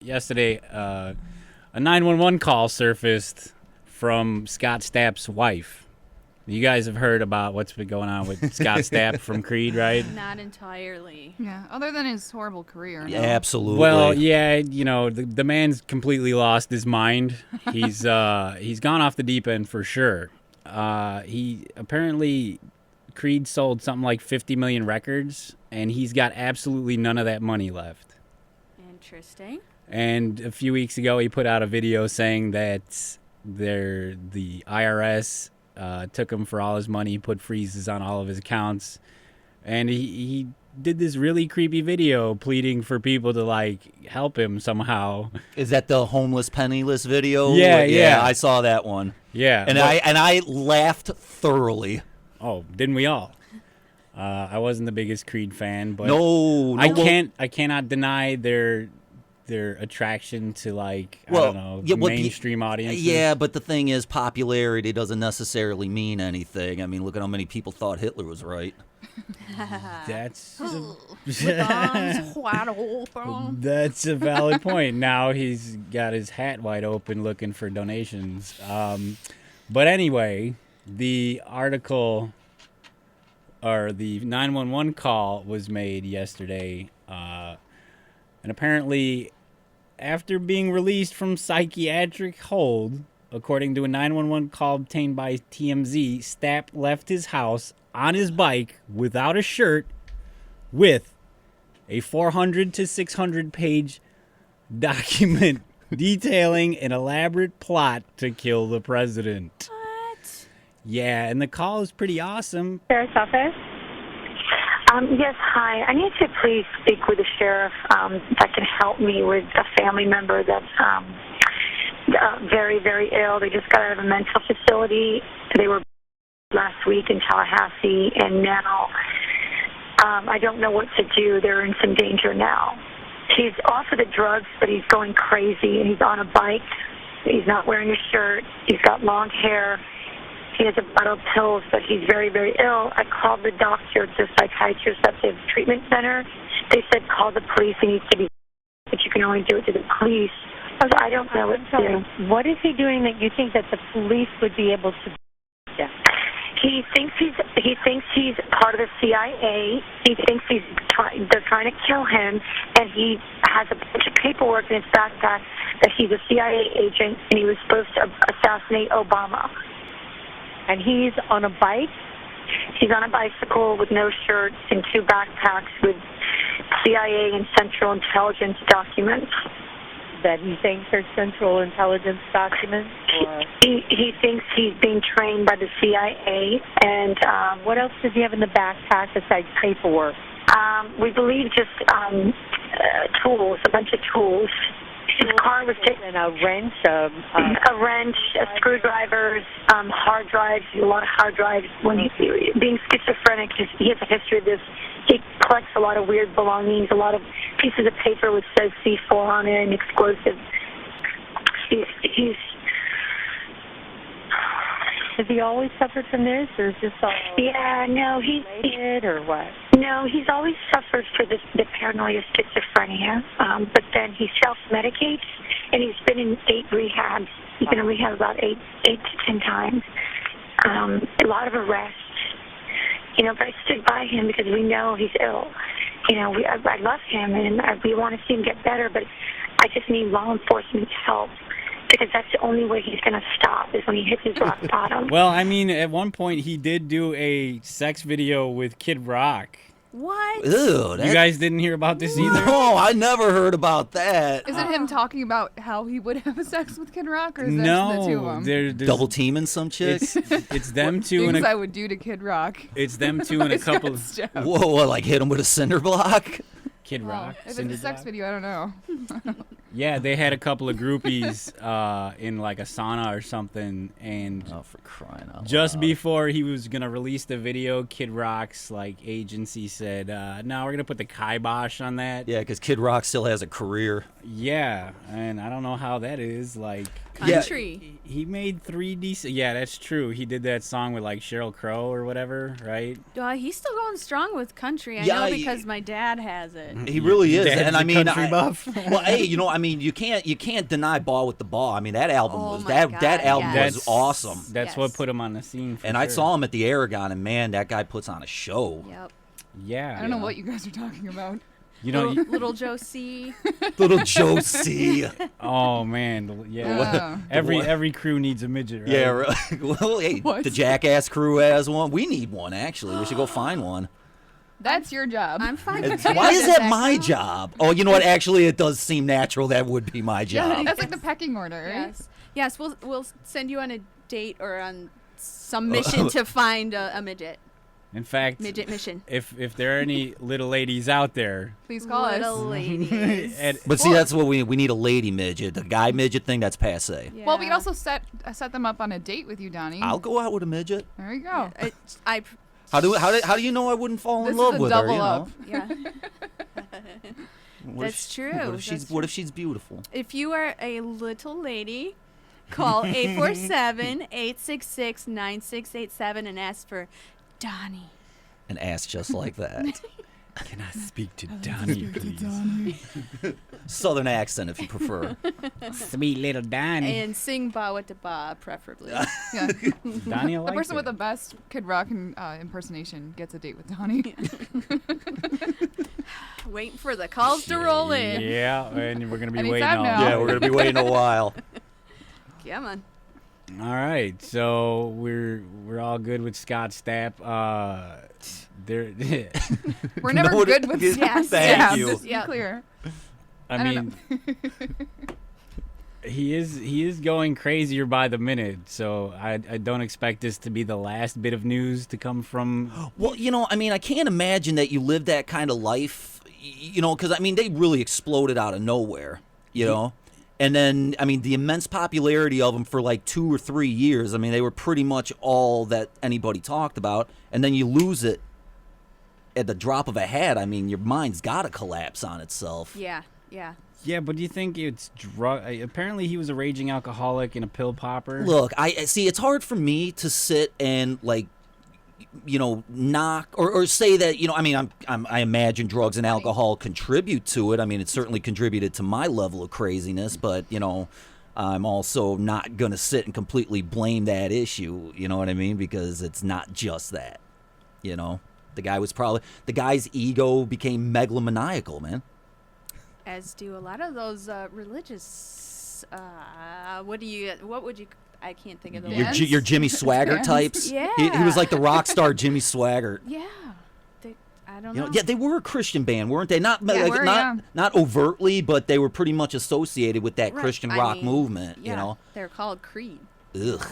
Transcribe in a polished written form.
yesterday, a 911 call surfaced from Scott Stapp's wife. You guys have heard about what's been going on with Scott Stapp from Creed, right? Not entirely. Yeah, other than his horrible career. Yeah, absolutely. Well, yeah, the man's completely lost his mind. He's gone off the deep end for sure. He apparently Creed sold something like 50 million records, and he's got absolutely none of that money left. Interesting. And a few weeks ago, he put out a video saying that the IRS took him for all his money, put freezes on all of his accounts, and he did this really creepy video pleading for people to like help him somehow. Is that the homeless penniless video? Yeah. I saw that one. Yeah, and I laughed thoroughly. Oh, didn't we all? I wasn't the biggest Creed fan, but I cannot deny their attraction to mainstream audiences. Yeah, but the thing is, popularity doesn't necessarily mean anything. I mean, look at how many people thought Hitler was right. That's That's a valid point. Now he's got his hat wide open looking for donations. But anyway, the article or the 911 call was made yesterday, and apparently after being released from psychiatric hold, according to a 911 call obtained by TMZ, Stapp left his house on his bike without a shirt with a 400 to 600 page document detailing an elaborate plot to kill the president. What? Yeah, and the call is pretty awesome. Sheriff's office? Yes, hi. I need to please speak with the sheriff that can help me with a family member that's very, very ill. They just got out of a mental facility. They were last week in Tallahassee, and now I don't know what to do. They're in some danger now. He's off of the drugs, but he's going crazy, and he's on a bike. He's not wearing a shirt. He's got long hair. He has a bottle of pills, but he's very, very ill. I called the doctor, the psychiatrist at the treatment center. They said call the police. He needs to be, but you can only do it to the police. So I don't know what to do. What is he doing that you think that the police would be able to do? Yeah. He thinks he's part of the CIA. He thinks they're trying to kill him, and he has a bunch of paperwork in his backpack that he's a CIA agent and he was supposed to assassinate Obama. And he's on a bike? He's on a bicycle with no shirt and two backpacks with CIA and Central Intelligence documents. That he thinks are Central Intelligence documents? Or? He thinks he's being trained by the CIA. And what else does he have in the backpack besides paperwork? We believe just tools, a bunch of tools. His car was taken. A wrench, screwdrivers, hard drives, a lot of hard drives. When he's being schizophrenic, he has a history of this. He collects a lot of weird belongings, a lot of pieces of paper which says C4 on it and explosives. Has he always suffered from this, or is this all related, or what? No, he's always suffered for the paranoia schizophrenia, but then he self-medicates, and he's been in 8 rehabs. He's been in rehab about 8 to 10 times. A lot of arrests. But I stood by him because we know he's ill. I love him, and we want to see him get better, but I just need law enforcement's help. Because that's the only way he's going to stop is when he hits his rock bottom. Well, I mean, at one point he did do a sex video with Kid Rock. What? Ew, you guys didn't hear about this either? No, I never heard about that. Is it him talking about how he would have sex with Kid Rock, or is that just the two of them? Double teaming some chick? It's them two things I would do to Kid Rock. It's them two and a couple of... Whoa, like hit him with a cinder block? Kid Rock. If it's a sex video, I don't know. Yeah, they had a couple of groupies in like a sauna or something, and for crying out just loud. before he was gonna release the video, Kid Rock's agency said, "No, we're gonna put the kibosh on that." Yeah, because Kid Rock still has a career. Yeah, and I don't know how that is. Country. He made 3 decent. Yeah, that's true. He did that song with like Sheryl Crow or whatever, right? He's still going strong with country. I Yeah, know because my dad has it. He really is, Dad's and a I mean, country buff. well, hey, I mean, you can't deny Ball with the Ball. I mean, that album Oh was my that God, album yes. was awesome. That's Yes. what put him on the scene. For And sure. I saw him at the Aragon, and man, that guy puts on a show. Yep. Yeah. I don't know what you guys are talking about. You know. Little Joe C. Little Josie. Oh man. Yeah. Yeah. Every crew needs a midget. Right? Yeah, really. Well, hey, What? the Jackass crew has one. We need one, actually. We should go find one. That's your job. I'm fine. Why is that my job? Oh, you know what? Actually, it does seem natural. That would be my job. That's like the pecking order, right? Yes. Yes. We'll send you on a date or on some mission to find a midget. In fact, Midget mission. if there are any little ladies out there, Please call Little us. ladies. But see, that's what we need a lady midget. The guy midget thing, that's passe. Yeah. Well, we could also set them up on a date with you, Donnie. I'll go out with a midget. There you go. How do you know I wouldn't fall in This love is a with her? double You up. know? Yeah. What if That's she- true. What if she's beautiful? If you are a little lady, call 847-866-9687 and ask for Donnie. And ask just like that. can I speak to Donnie, please? Southern accent, if you prefer. Sweet little Donnie. And sing Ba with the Ba, preferably. Yeah. Donnie, I The like person it. with the best Kid Rock impersonation gets a date with Donnie. Waiting for the calls to roll in. Yeah, and we're gonna be Anytime waiting all now. day. Yeah, we're gonna be waiting a while. Come on. All right, so we're all good with Scott Stapp. There, We're never No, good with Yes. Thank yeah, you. just to be Yeah. clear. I don't mean, he is going crazier by the minute. So I don't expect this to be the last bit of news to come from. Well, I mean, I can't imagine that you live that kind of life, because, I mean, they really exploded out of nowhere, And then, I mean, the immense popularity of them for like 2 or 3 years, I mean, they were pretty much all that anybody talked about. And then you lose it at the drop of a hat. I mean, your mind's got to collapse on itself. Yeah, yeah. Yeah, but do you think it's drug? Apparently, he was a raging alcoholic and a pill popper. Look, I see. It's hard for me to sit and knock or say that I mean I imagine drugs and alcohol contribute to it. I mean, it certainly contributed to my level of craziness, but I'm also not gonna sit and completely blame that issue. You know what I mean? Because it's not just that. The guy's ego became megalomaniacal, man. As do a lot of those religious. What would you? I can't think of the Yeah. word. Your Jimmy Swaggart types. Yeah. He was like the rock star Jimmy Swaggart. Yeah. I don't know. Yeah, they were a Christian band, weren't they? Not Yeah, were, yeah. not overtly, but they were pretty much associated with that Right. Christian I rock mean, movement. Yeah, they're called Creed. Ugh.